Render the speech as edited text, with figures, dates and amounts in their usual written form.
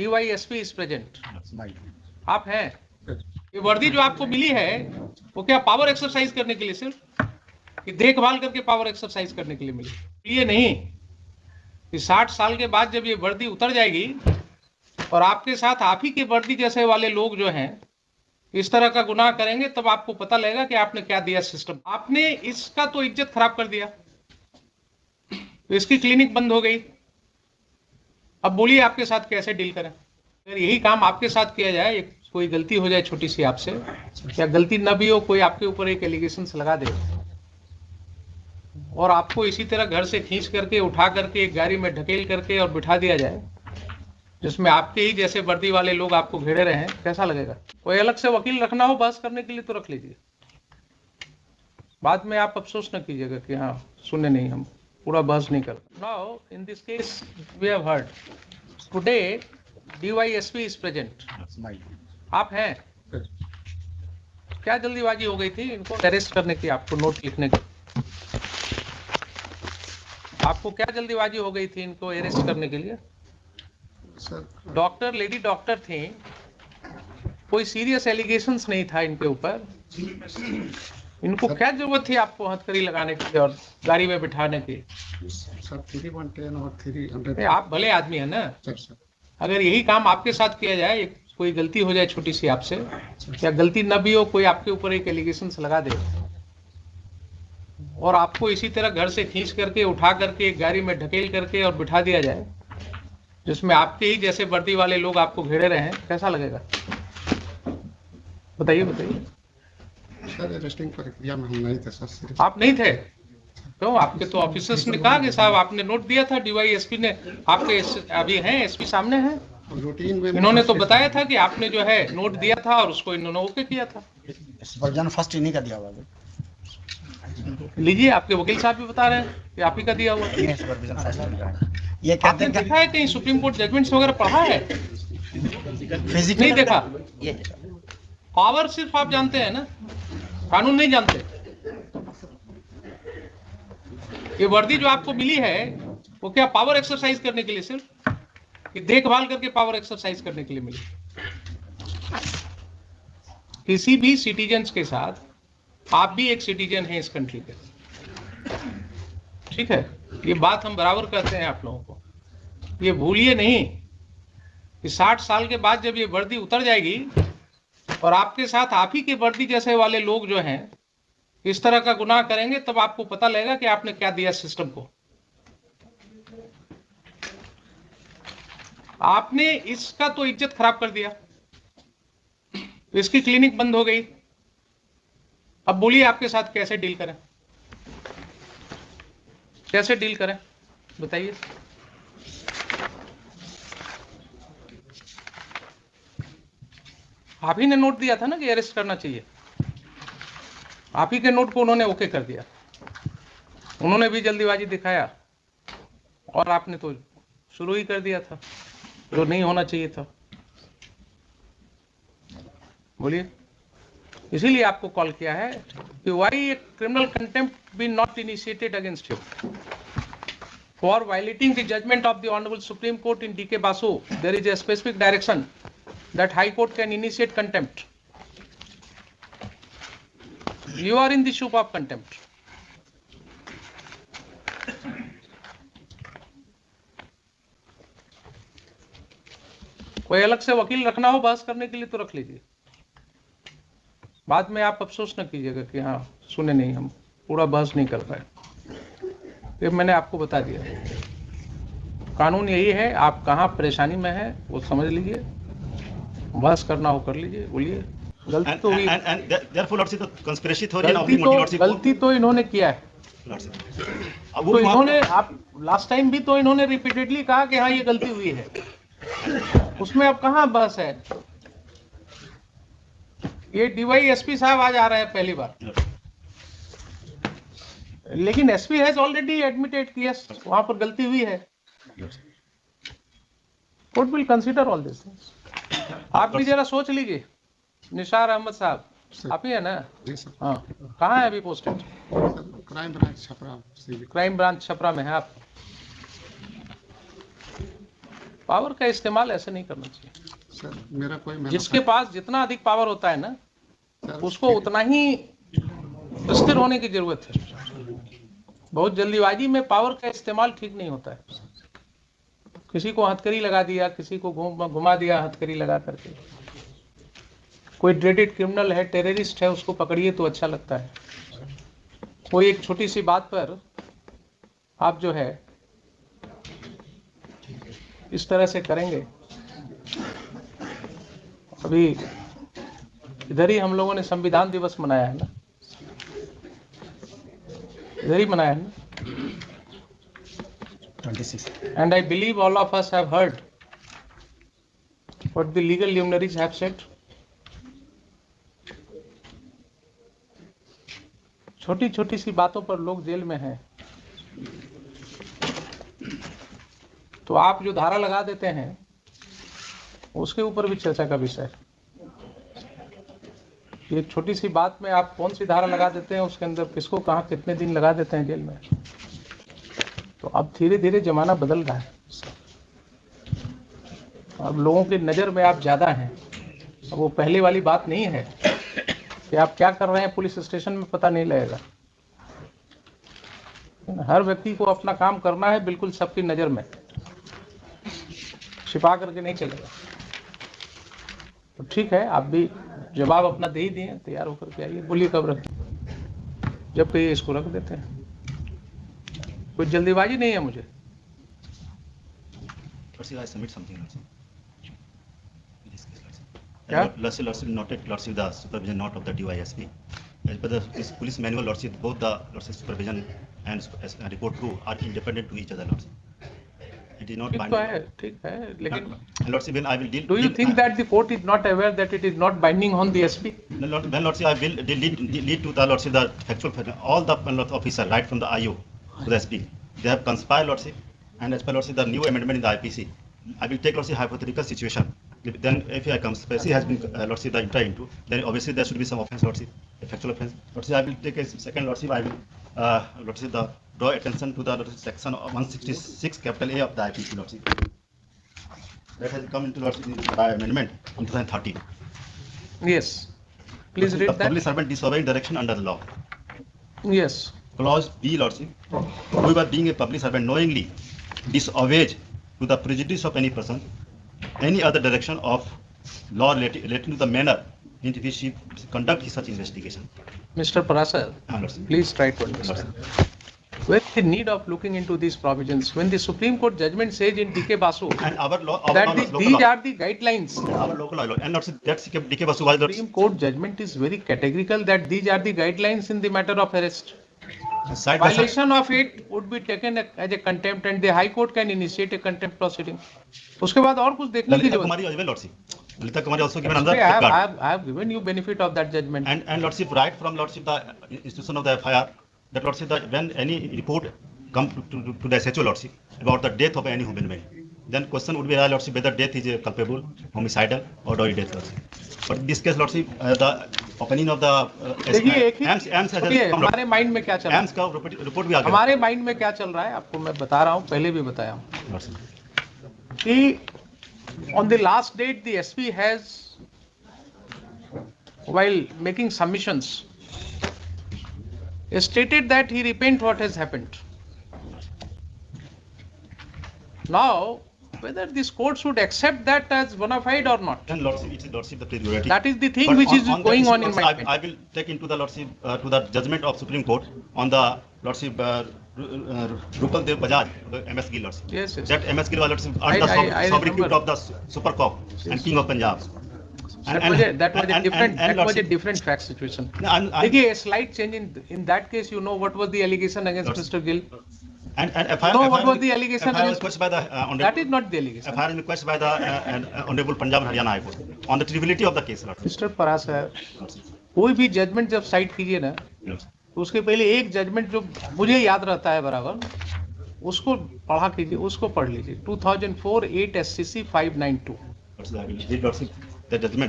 DYSP is present. आप हैं? ये वर्दी जो आपको मिली है वो क्या पावर एक्सरसाइज करने के लिए सिर्फ कि देखभाल करके पावर एक्सरसाइज करने के लिए मिली? ये नहीं कि 60 साल के बाद जब ये वर्दी उतर जाएगी और आपके साथ आप ही के वर्दी जैसे वाले लोग जो हैं इस तरह का गुनाह करेंगे, तब आपको पता लगेगा कि आपने क्या दिया सिस्टम। आपने इसका तो इज्जत खराब कर दिया, तो इसकी क्लिनिक बंद हो गई। अब बोलिए आपके साथ कैसे डील करें? अगर यही काम आपके साथ किया जाए, कोई गलती हो जाए छोटी सी आपसे, या गलती न भी हो, कोई आपके ऊपर एक एलिगेशन लगा दे और आपको इसी तरह घर से खींच करके उठा करके एक गाड़ी में ढकेल करके और बिठा दिया जाए, जिसमें आपके ही जैसे वर्दी वाले लोग आपको घेरे रहे हैं, कैसा लगेगा? कोई अलग से वकील रखना हो बहस करने के लिए तो रख लीजिए, बाद में आप अफसोस न कीजिएगा कि हाँ सुने नहीं, हम पूरा बहस नहीं करते। Now in this case we have heard today DYSP is present. आप हैं? क्या जल्दीबाजी हो गई थी इनको अरेस्ट करने की, आपको नोट लिखने की? आपको क्या जल्दीबाजी हो गई थी इनको अरेस्ट करने के लिए? डॉक्टर, लेडी डॉक्टर थी, कोई सीरियस एलिगेशंस नहीं था इनके ऊपर, इनको क्या जरूरत थी आपको हथकड़ी लगाने की और गाड़ी में बिठाने की? आप भले आदमी है ना, अगर यही काम आपके साथ किया जाए, कोई गलती हो जाए छोटी सी आपसे, या गलती न भी हो, कोई आपके ऊपर एक एलिगेशन लगा दे और आपको इसी तरह घर से खींच करके उठा करके एक गाड़ी में ढकेल करके और बिठा दिया जाए, जिसमें आपके ही जैसे वर्दी वाले लोग आपको घेरे रहे हैं, कैसा लगेगा? बताइए बताइए। सर अरेस्टिंग प्रक्रिया में हम नहीं थे सर। आप नहीं थे? क्यों? आपके तो ऑफिसर्स ने कहा कि साहब आपने नोट दिया था, DYSP ने आपके अभी हैं, SP सामने हैं, रूटीन में इन्होंने तो बताया था कि आपने जो है नोट दिया था और उसको इन्होंने ओके किया था। सुपरविजन फर्स्ट इन्हीं का दिया हुआ है। लीजिए, आपके वकील साहब भी बता रहे हैं कि आप ही का दिया हुआ है। ये सुपरविजन फर्स्ट इन्हीं का। ये कहते आपने हैं देखा है कहीं सुप्रीम कोर्ट जजमेंट्स वगैरह पढ़ा है? फिजिकली नहीं देखा। ये पावर सिर्फ आप जानते हैं ना, कानून नहीं जानते। ये वर्दी जो आपको मिली है वो क्या पावर एक्सरसाइज करने के लिए सिर्फ कि देखभाल करके पावर एक्सरसाइज करने के लिए मिली? किसी भी सिटीजन्स के साथ आप भी एक सिटीजन हैं इस कंट्री के, ठीक है? ये बात हम बराबर कहते हैं आप लोगों को, ये भूलिए नहीं कि 60 साल के बाद जब ये वर्दी उतर जाएगी और आपके साथ आप ही के वर्दी जैसे वाले लोग जो हैं इस तरह का गुनाह करेंगे, तब आपको पता लगेगा कि आपने क्या दिया सिस्टम को। आपने इसका तो इज्जत खराब कर दिया, तो इसकी क्लिनिक बंद हो गई। अब बोलिए आपके साथ कैसे डील करें? कैसे डील करें बताइए? आप ही ने नोट दिया था ना कि अरेस्ट करना चाहिए, आप ही के नोट को उन्होंने ओके कर दिया, उन्होंने भी जल्दीबाजी दिखाया और आपने तो शुरू ही कर दिया था जो नहीं होना चाहिए था। बोलिए, इसीलिए आपको कॉल किया है कि why criminal contempt be not initiated against him for violating the judgment of the honourable supreme court in DK Basu. There is a specific direction that High Court can initiate contempt. You are in the soup of contempt. कोई अलग से वकील रखना हो बहस करने के लिए तो रख लीजिए, बाद में आप अफसोस न कीजिएगा कि हाँ सुने नहीं, हम पूरा बहस नहीं कर पाए। तो मैंने आपको बता दिया, कानून यही है, आप कहाँ परेशानी में है वो समझ लीजिए, बहस करना हो कर लीजिए। बोलिए, गलती तो हुई, गलती तो इन्होंने किया है। तो इन्होंने, आप लास्ट टाइम भी तो इन्होंने रिपीटेडली कहा कि हाँ ये गलती हुई है, उसमें अब कहाँ बहस है? ये DYSP साहब आज आ रहे हैं पहली बार, लेकिन SP हैज ऑलरेडी एडमिटेड कि यस वहां पर गलती हुई है। Court will consider all this things. आप भी जरा सोच लीजिए। निसार अहमद साहब आप ही है ना? हाँ, कहाँ है अभी posted? Crime branch Chhapra. Crime branch Chhapra में है आप। पावर का इस्तेमाल ऐसे नहीं करना चाहिए। सर मेरा कोई जिसके पास जितना अधिक पावर होता है ना, सर, उसको उतना ही स्थिर होने की जरूरत है। बहुत जल्दीबाजी में पावर का इस्तेमाल ठीक नहीं होता है। किसी को हथकड़ी लगा दिया, किसी को घुमा दिया हथकड़ी लगा करके। कोई ड्रेडेड क्रिमिनल है, टेररिस्ट है, उसको पकड़िए तो अच्छा लगता है। कोई एक छोटी सी बात पर आप जो है इस तरह से करेंगे। अभी इधर ही हम लोगों ने संविधान दिवस मनाया है ना, इधर ही मनाया है ना। 26. And I believe all of us have heard what the legal luminaries have said. छोटी छोटी सी बातों पर लोग जेल में हैं, तो आप जो धारा लगा देते हैं उसके ऊपर भी चर्चा का विषय है। एक छोटी सी बात में आप कौन सी धारा लगा देते हैं, उसके अंदर किसको कहाँ कितने दिन लगा देते हैं जेल में। तो अब धीरे धीरे जमाना बदल रहा है। अब लोगों की नज़र में आप ज़्यादा हैं। अब वो पहले वाली बात नहीं है कि आप क्या कर रहे हैं पुलिस स्टेशन में पता नहीं लगेगा। हर व्यक्ति को अपना काम करना है, बिल्कुल सबकी नज़र में, छिपा करके नहीं चलेगा। तो ठीक है, आप भी जवाब अपना दे ही दिए, तैयार होकर के आइए। बोलिए कब रखें, जब कहिए इसको रख देते हैं। कोई जल्दीबाजी नहीं है मुझे। I submit something, Lordship. This case, Lordship. Yeah? Lordship noted, Lordship, the supervision note of the DYSP. As per this police manual, Lordship, both the Lordship supervision and report proof are independent to each other, Lordship. It is not ठीक तो binding. है, ठीक है, लेकिन And Lordship, when I will deal. do you think that the court is not aware that it is not binding on the SP? When Lordship, I will lead to the Lordship the factual all the officer right from the IO to the SP. They have conspired, Lordship, and as per Lordship the new amendment in the IPC. I will take Lordship hypothetical situation. Then if I conspiracy has been Lordship the enter into, then obviously there should be some offence, Lordship, a factual offence. Lordship, I will take a second, Lordship, I will Lordship the draw attention to the section 166 capital A of the IPC, Lordship. That has come into Lordship by amendment in 2013. Yes, please The read public that. servant disobeying direction under the law. Yes, Clause B, Lordship, whoever being a public servant knowingly disobeys to the prejudice of any person, any other direction of law relating to the manner in which he conduct such investigation. Mr. Parasar, Lordship. please try to understand. Where is the need of looking into these provisions when the Supreme Court judgment says in DK Basu And our law, our that law, local these law, are the guidelines. our local law, and Lordship, that's DK Basu was Supreme Court judgment is very categorical that these are the guidelines in the matter of arrest. side by side. Violation of it would be taken as a contempt and the High Court can initiate a contempt proceeding. उसके बाद और कुछ देखने की Lalita जरूरत Kumari as well, Lordship. Lalita Kumari also given नहीं। under I safeguard. have given you benefit of that judgment. And Lordship, right from Lordship the institution of the FIR, that Lordship, that when any report come to the SHO, Lordship, about the death of any human being, then question would be, Lordship, whether death is culpable, homicidal or doggy death, Lordship. But in this case, Lordship, the opinion of the देखिए एक ही AMS has देखिए, come, हमारे mind में क्या चल रहा है, AMS का report भी आ गया, हमारे माइंड में क्या चल रहा है आपको मैं बता रहा हूँ, पहले भी बताया हूँ Lordship. कि on the last date the SP has, while making submissions, stated that he repent what has happened. Now whether this court should accept that as bona fide or not, Then Lordship, it is Lordship the priority. that is the thing But which is on going that on in issue, my Lordship, I mind. will take into the Lordship to the judgment of Supreme Court on the Lordship Rupal Dev Bajaj, the MS Gill, Lordship. Yes, yes. That MS Gill was Lordship I under sobriquet remember. of the Super Cop and King of Punjab. That was a different that was a Lordship, different fact situation. and देखिए a slight change in that case, you know what was the allegation against Lordship. Mr. Gill? FIR, No, what was the allegation FIR was against- requested by the That Honorable is not the allegation. FIR is requested by the Honorable Punjab and Haryana High Court on the triviality of the case, Lordship. Mr. Parasar, Lordship. कोई भी judgement जब site कीजिए ना, Lordship. तो उसके पहले एक judgement जो मुझे याद रहता है बराबर, उसको पढ़ा कीजिए, उसको पढ़ लीजिए। 2004 8 SCC 592। Lordship, I will read, Lordship, the judgment.